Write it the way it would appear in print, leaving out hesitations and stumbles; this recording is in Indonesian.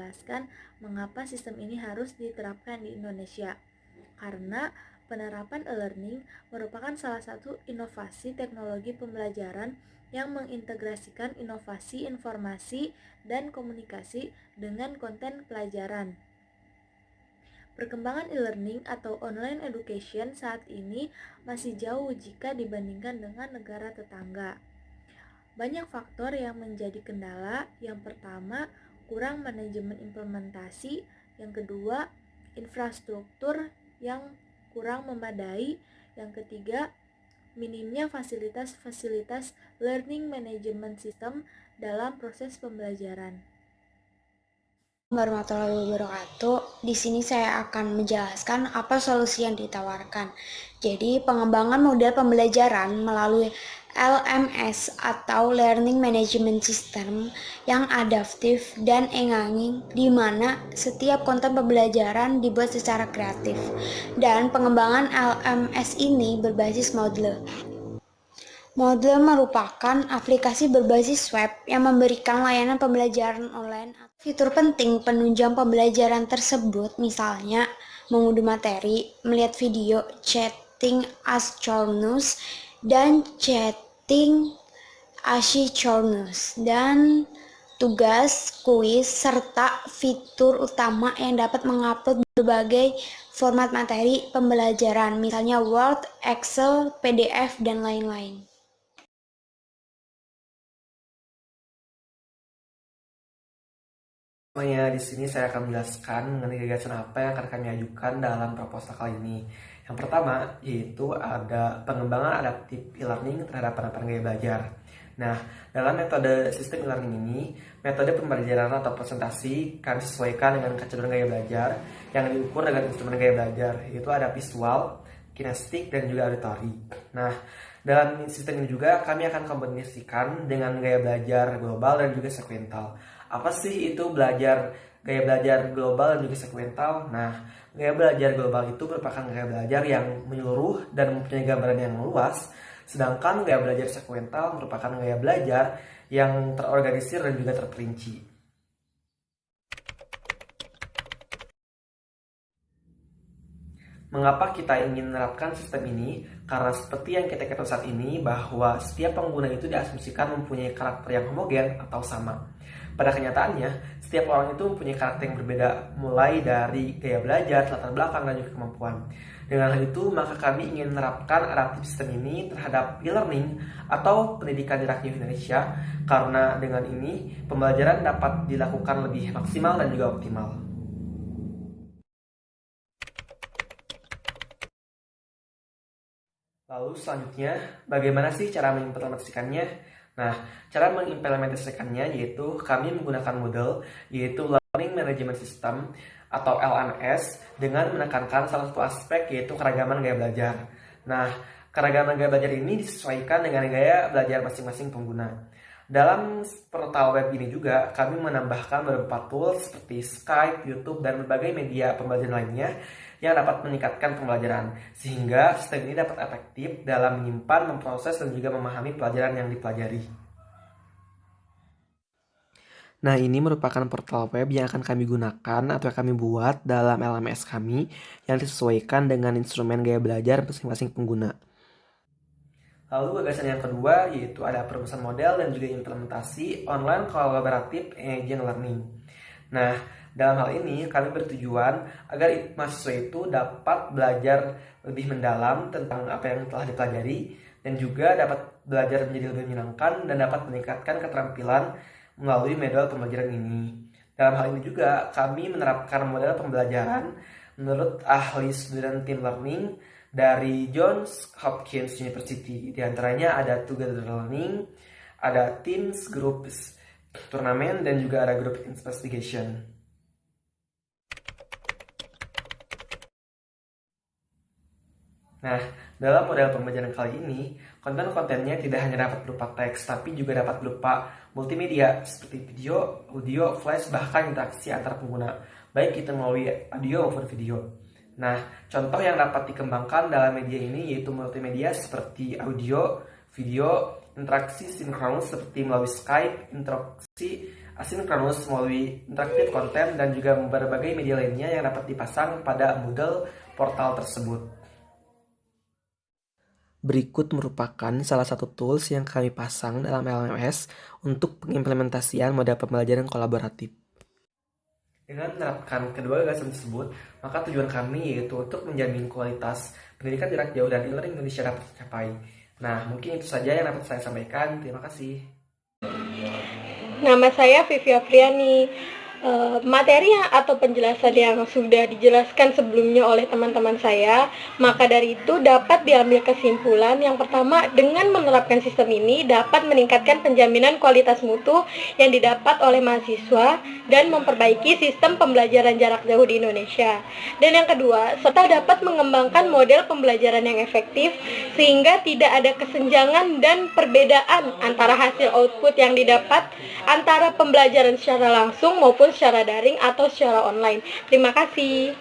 menjelaskan mengapa sistem ini harus diterapkan di Indonesia. Karena penerapan e-learning merupakan salah satu inovasi teknologi pembelajaran yang mengintegrasikan inovasi informasi dan komunikasi dengan konten pelajaran. Perkembangan e-learning atau online education saat ini masih jauh jika dibandingkan dengan negara tetangga. Banyak faktor yang menjadi kendala. Yang pertama, kurang manajemen implementasi. Yang kedua, infrastruktur yang kurang memadai. Yang ketiga, minimnya fasilitas-fasilitas learning management system dalam proses pembelajaran. Warahmatullahi wabarakatuh. Di sini saya akan menjelaskan apa solusi yang ditawarkan. Jadi, pengembangan model pembelajaran melalui LMS atau Learning Management System yang adaptif dan engaging, di mana setiap konten pembelajaran dibuat secara kreatif. Dan pengembangan LMS ini berbasis Moodle. Moodle merupakan aplikasi berbasis web yang memberikan layanan pembelajaran online. Fitur penting penunjang pembelajaran tersebut misalnya mengunduh materi, melihat video, chatting asynchronous, dan chatting asynchronous, dan tugas, kuis, serta fitur utama yang dapat mengupload berbagai format materi pembelajaran, misalnya Word, Excel, PDF, dan lain-lain. Di sini saya akan menjelaskan mengenai gagasan apa yang akan kami ajukan dalam proposal kali ini. Yang pertama, yaitu ada pengembangan adaptif e-learning terhadap penerapan gaya belajar. Nah, dalam metode sistem e-learning ini, metode pembelajaran atau presentasi kami sesuaikan dengan kecenderungan gaya belajar yang diukur dengan instrumen gaya belajar, yaitu ada visual, kinestetik, dan juga auditori. Nah, dalam sistem ini juga kami akan kombinasikan dengan gaya belajar global dan juga sekuental. Apa sih itu gaya belajar global dan juga sekuental? Nah, gaya belajar global itu merupakan gaya belajar yang menyeluruh dan mempunyai gambaran yang luas, sedangkan gaya belajar sekuental merupakan gaya belajar yang terorganisir dan juga terperinci. Mengapa kita ingin menerapkan sistem ini? Karena seperti yang kita ketahui saat ini, bahwa setiap pengguna itu diasumsikan mempunyai karakter yang homogen atau sama. Pada kenyataannya, setiap orang itu mempunyai karakter yang berbeda, mulai dari gaya belajar, latar belakang, dan juga kemampuan. Dengan hal itu, maka kami ingin menerapkan adaptif sistem ini terhadap e-learning atau pendidikan jarak jauh Indonesia, karena dengan ini, pembelajaran dapat dilakukan lebih maksimal dan juga optimal. Lalu selanjutnya, bagaimana sih cara mengimplementasikannya? Nah, cara mengimplementasikannya yaitu kami menggunakan model, yaitu Learning Management System atau LMS, dengan menekankan salah satu aspek, yaitu keragaman gaya belajar. Nah, keragaman gaya belajar ini disesuaikan dengan gaya belajar masing-masing pengguna. Dalam portal web ini juga kami menambahkan beberapa tools seperti Skype, YouTube, dan berbagai media pembelajaran lainnya yang dapat meningkatkan pembelajaran, sehingga sistem ini dapat efektif dalam menyimpan, memproses, dan juga memahami pelajaran yang dipelajari. Nah, ini merupakan portal web yang akan kami gunakan atau kami buat dalam LMS kami yang disesuaikan dengan instrumen gaya belajar masing-masing pengguna. Lalu gagasan yang kedua yaitu ada perumusan model dan juga implementasi online kolaboratif engaging learning. Nah, dalam hal ini kami bertujuan agar mahasiswa itu dapat belajar lebih mendalam tentang apa yang telah dipelajari dan juga dapat belajar menjadi lebih menyenangkan dan dapat meningkatkan keterampilan melalui metode pembelajaran ini. Dalam hal ini juga kami menerapkan model pembelajaran menurut ahli student team learning dari Johns Hopkins University. Di antaranya ada Together Learning, ada Teams, Groups, Turnamen, dan juga ada Group Investigation. Nah, dalam model pembelajaran kali ini, konten-kontennya tidak hanya dapat berupa teks, tapi juga dapat berupa multimedia, seperti video, audio, flash, bahkan interaksi antar pengguna, baik itu melalui audio maupun video. Nah, contoh yang dapat dikembangkan dalam media ini yaitu multimedia seperti audio, video, interaksi sinkronus seperti melalui Skype, interaksi asinkronus melalui interaktif konten dan juga berbagai media lainnya yang dapat dipasang pada Moodle portal tersebut. Berikut merupakan salah satu tools yang kami pasang dalam LMS untuk pengimplementasian model pembelajaran kolaboratif. Dengan menerapkan kedua gagasan tersebut, maka tujuan kami yaitu untuk menjamin kualitas pendidikan jarak jauh dan e-learning Indonesia dapat tercapai. Nah, mungkin itu saja yang dapat saya sampaikan. Terima kasih. Nama saya Vivi Afriani. Materi atau penjelasan yang sudah dijelaskan sebelumnya oleh teman-teman saya, maka dari itu dapat diambil kesimpulan yang pertama, dengan menerapkan sistem ini dapat meningkatkan penjaminan kualitas mutu yang didapat oleh mahasiswa dan memperbaiki sistem pembelajaran jarak jauh di Indonesia. Dan yang kedua, serta dapat mengembangkan model pembelajaran yang efektif sehingga tidak ada kesenjangan dan perbedaan antara hasil output yang didapat antara pembelajaran secara langsung maupun secara daring atau secara online. Terima kasih.